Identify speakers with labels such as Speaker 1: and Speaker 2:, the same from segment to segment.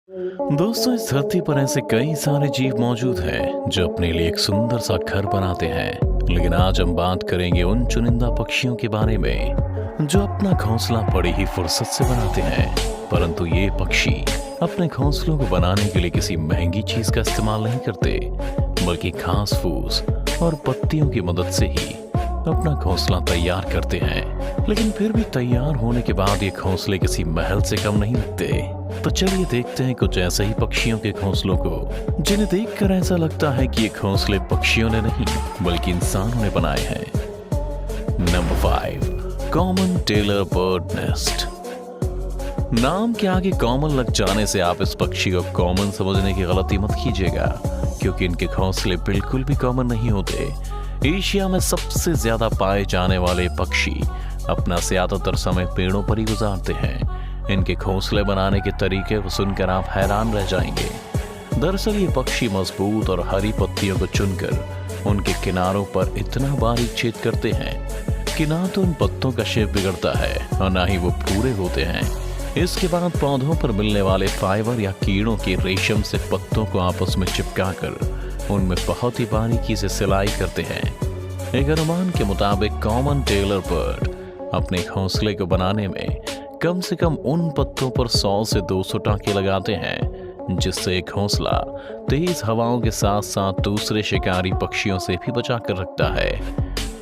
Speaker 1: दोस्तों, इस धरती पर ऐसे कई सारे जीव मौजूद हैं जो अपने लिए एक सुंदर सा घर बनाते हैं। लेकिन आज हम बात करेंगे उन चुनिंदा पक्षियों के बारे में जो अपना घोंसला बड़ी ही फुर्सत से बनाते हैं। परंतु ये पक्षी अपने घोंसलों को बनाने के लिए किसी महंगी चीज का इस्तेमाल नहीं करते, बल्कि घास फूस और पत्तियों की मदद से ही अपना घोंसला तैयार करते हैं। लेकिन फिर भी तैयार होने के बाद ये घोंसले किसी महल से कम नहीं लगते। तो चलिए देखते हैं कुछ ऐसे ही पक्षियों के घोंसलों को जिन्हें देखकर ऐसा लगता है कि ये घोंसले पक्षियों ने नहीं बल्कि इंसानों ने बनाए हैं। Number 5, common tailor bird nest. नाम के आगे कॉमन लग जाने से आप इस पक्षी को कॉमन समझने की गलती मत कीजिएगा, क्योंकि इनके घोंसले बिल्कुल भी कॉमन नहीं होते। एशिया में सबसे ज्यादा पाए जाने वाले पक्षी अपना ज्यादातर समय पेड़ों पर ही गुजारते हैं। इनके घोंसले बनाने के तरीके को सुनकर आप हैरान रह जाएंगे। दरअसल ये पक्षी मजबूत और हरी पत्तियों को चुनकर उनके किनारों पर इतना बारीक छेद करते हैं कि ना तो उन पत्तों का शेप बिगड़ता है और ना ही वो पूरे होते हैं। इसके बाद पौधों पर मिलने वाले फाइबर या कीड़ों के रेशम से पत्तों को आपस में चिपकाकर उनमें बहुत ही बारीकी से सिलाई करते हैं। एक अनुमान के मुताबिक कॉमन टेलर बर्ड अपने घोंसले को बनाने में कम से कम उन पत्तों पर 100 से 200 टांके लगाते हैं, जिससे एक घोंसला तेज हवाओं के साथ साथ दूसरे शिकारी पक्षियों से भी बचा कर रखता है।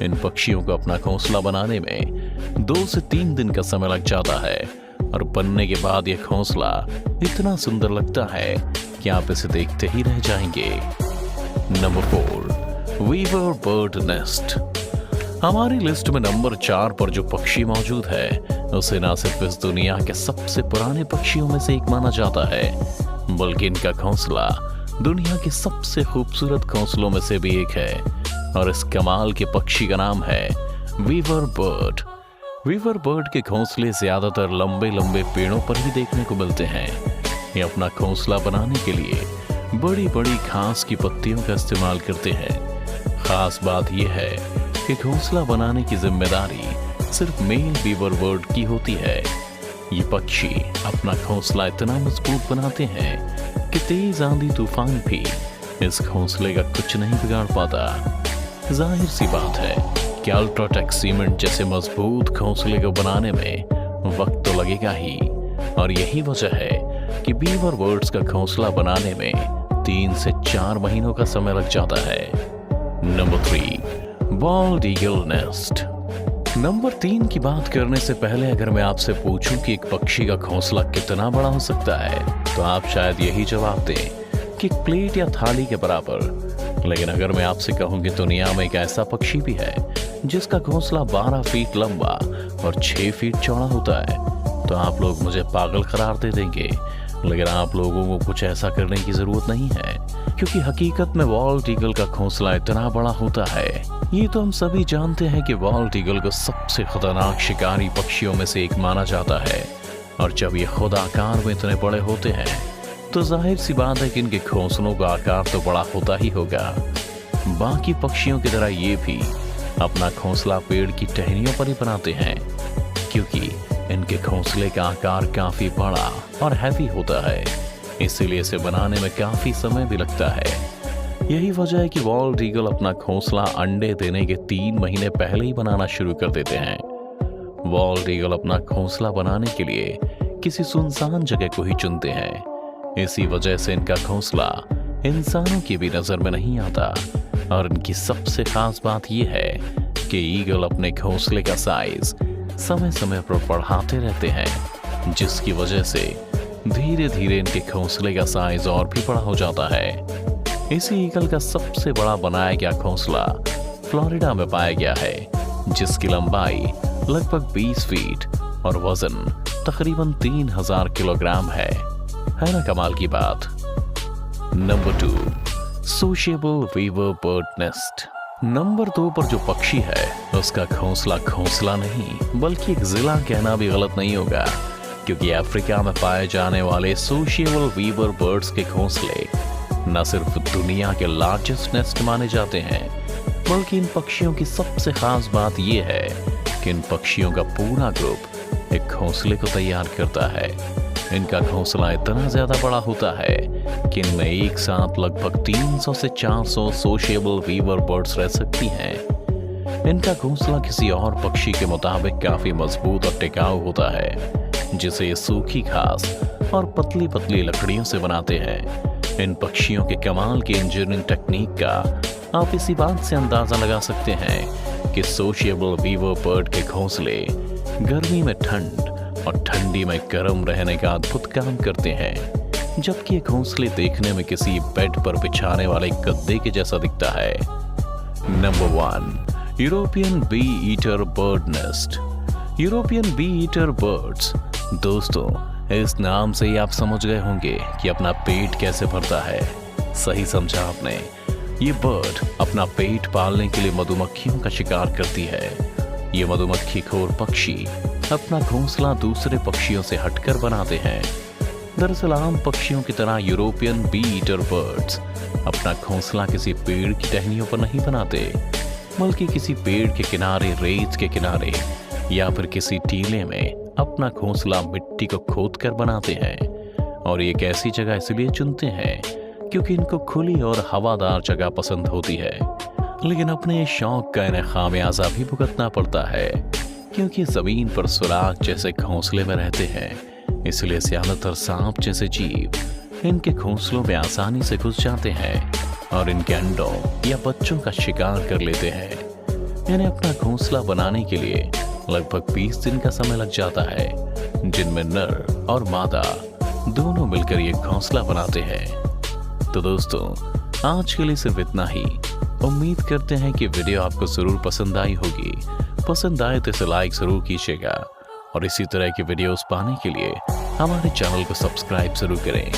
Speaker 1: इन पक्षियों को अपना घोंसला बनाने में 2 से 3 दिन का समय लग जाता है और बनने के बाद यह घोंसला इतना सुंदर लगता है कि आप इसे देखते ही रह जाएंगे। Number 4, weaver bird nest. हमारी लिस्ट में नंबर 4 पर जो पक्षी मौजूद है उसे ना सिर्फ इस दुनिया के सबसे पुराने पक्षियों में से एक माना जाता है, बल्कि इनका घोंसला दुनिया के सबसे खूबसूरत घोंसलों में से भी एक है। और इस कमाल के पक्षी का नाम है वीवर बर्ड। वीवर बर्ड के घोंसले ज्यादातर लंबे लंबे पेड़ों पर ही देखने को मिलते हैं। ये अपना घोंसला बनाने के लिए बड़ी बड़ी घास की पत्तियों का इस्तेमाल करते हैं। खास बात यह है कि घोंसला बनाने की जिम्मेदारी सिर्फ मेल वीवर बर्ड की होती है। ये पक्षी अपना घोंसला इतना मजबूत बनाते हैं कि तेज आंधी तूफान भी इस घोंसले का कुछ नहीं बिगाड़ पाता। जाहिर सी बात है कि अल्ट्राटेक सीमेंट जैसे मजबूत घोंसले को बनाने में वक्त तो लगेगा ही, और यही वजह है कि बीवर बर्ड्स का घोंसला बनाने में 3 से 4 महीनों का समय लग जाता है। Number 3, bold eagle nest. Number 3 की बात करने से पहले अगर मैं आपसे पूछूं कि एक पक्षी का घोंसला कितना बड़ा हो सकता है, तो आप शायद यही जवाब दें कि एक प्लेट या थाली के बराबर। लेकिन अगर मैं आपसे कहूं कि दुनिया में एक ऐसा पक्षी भी है जिसका घोंसला 12 फीट लंबा और 6 फीट चौड़ा होता है, तो आप लोग मुझे पागल करार दे देंगे। लेकिन आप लोगों को कुछ ऐसा करने की जरूरत नहीं है, क्योंकि हकीकत में बॉल्ड ईगल का घोंसला इतना बड़ा होता है। ये तो हम सभी जानते हैं कि बॉल्ड ईगल को सबसे खतरनाक शिकारी पक्षियों में से एक माना जाता है, और जब ये खुद आकार में इतने बड़े होते हैं तो जाहिर सी बात है कि इनके घोंसलों का आकार तो बड़ा होता ही होगा। बाकी पक्षियों की तरह ये भी अपना घोंसला पेड़ की टहनियों पर ही बनाते हैं, क्योंकि इनके घोंसले का आकार काफी बड़ा और हैवी होता है, इसीलिए इसे बनाने में काफी समय भी लगता है। यही वजह है कि बॉल्ड ईगल अपना घोंसला अंडे देने के 3 महीने पहले ही बनाना शुरू कर देते हैं। बॉल्ड ईगल अपना घोंसला बनाने के लिए किसी सुनसान जगह को ही चुनते हैं। इसी वजह से इनका घोंसला इंसानों की भी नजर में नहीं आता। और इनकी सबसे खास बात यह है कि ईगल अपने घोंसले का साइज समय समय पर बढ़ाते रहते हैं, जिसकी वजह से धीरे धीरे इनके घोंसले का साइज और भी बड़ा हो जाता है। इसी ईगल का सबसे बड़ा बनाया गया घोंसला फ्लोरिडा में पाया गया है, जिसकी लंबाई लगभग 20 फीट और वजन तकरीबन 3000 किलोग्राम है ना कमाल की बात। Number 2, sociable weaver bird nest. Number 2 पर जो पक्षी है उसका घोंसला घोंसला नहीं बल्कि एक जिला कहना भी गलत नहीं होगा, क्योंकि अफ्रीका में पाए जाने वाले सोशिएबल वीवर बर्ड्स के घोंसले न सिर्फ दुनिया के लार्जेस्ट नेस्ट माने जाते हैं, बल्कि इन पक्षियों की सबसे खास बात यह है कि इन पक्षियों का पूरा ग्रुप एक घोंसले को तैयार करता है। इनका घोंसला इतना ज्यादा बड़ा होता है कि इनमें एक साथ लगभग 300 से 400 सोशिएबल वीवर बर्ड्स रह सकती हैं। इनका घोंसला किसी और पक्षी के मुताबिक काफी मजबूत और टिकाऊ होता है, जिसे ये सूखी घास और पतली पतली लकड़ियों से बनाते हैं। इन पक्षियों के कमाल की इंजीनियरिंग टेक्निक का आप इसी बात से अंदाजा लगा सकते हैं कि सोशिएबल वीवर बर्ड के घोंसले गर्मी में ठंड और ठंडी में गर्म रहने का अद्भुत काम करते हैं, जबकि ये घोंसले देखने में किसी बेड पर बिछाने वाले गद्दे के जैसा दिखता है। Number 1, European bee eater bird nest. European bee eater birds. दोस्तों, इस नाम से ही आप समझ गए होंगे कि अपना पेट कैसे भरता है। सही समझा आपने। ये बर्ड अपना पेट पालने के लिए मधुमक्खियों का शिकार करती है। ये मधुमक्खी खोर पक्षी अपना घोंसला दूसरे पक्षियों से हटकर बनाते हैं। दरअसल आम पक्षियों की तरह यूरोपियन बी ईटर बर्ड्स अपना घोंसला किसी पेड़ की टहनियों पर नहीं बनाते, बल्कि किसी पेड़ के किनारे, रेत के किनारे या फिर किसी टीले में अपना घोंसला मिट्टी को खोद कर बनाते हैं। और एक ऐसी जगह इसलिए चुनते हैं क्योंकि इनको खुली और हवादार जगह पसंद होती है। लेकिन अपने शौक का इन्हें खामियाजा भी भुगतना पड़ता है, क्योंकि जमीन पर सुराख जैसे घोंसले में रहते हैं। इसलिए ज्यादातर सांप जैसे जीव इनके घोंसलों में आसानी से घुस जाते हैं और इनके अंडों या बच्चों का शिकार कर लेते हैं। इन्हें अपना घोंसला बनाने के लिए लगभग 20 दिन का समय लग जाता है, जिनमें नर और मादा दोनों मिलकर ये घोंसला बनाते हैं। तो दोस्तों, आज के लिए सिर्फ इतना ही। उम्मीद करते हैं कि वीडियो आपको जरूर पसंद आई होगी। पसंद आए तो इसे लाइक जरूर कीजिएगा और इसी तरह की वीडियोस पाने के लिए हमारे चैनल को सब्सक्राइब जरूर करें।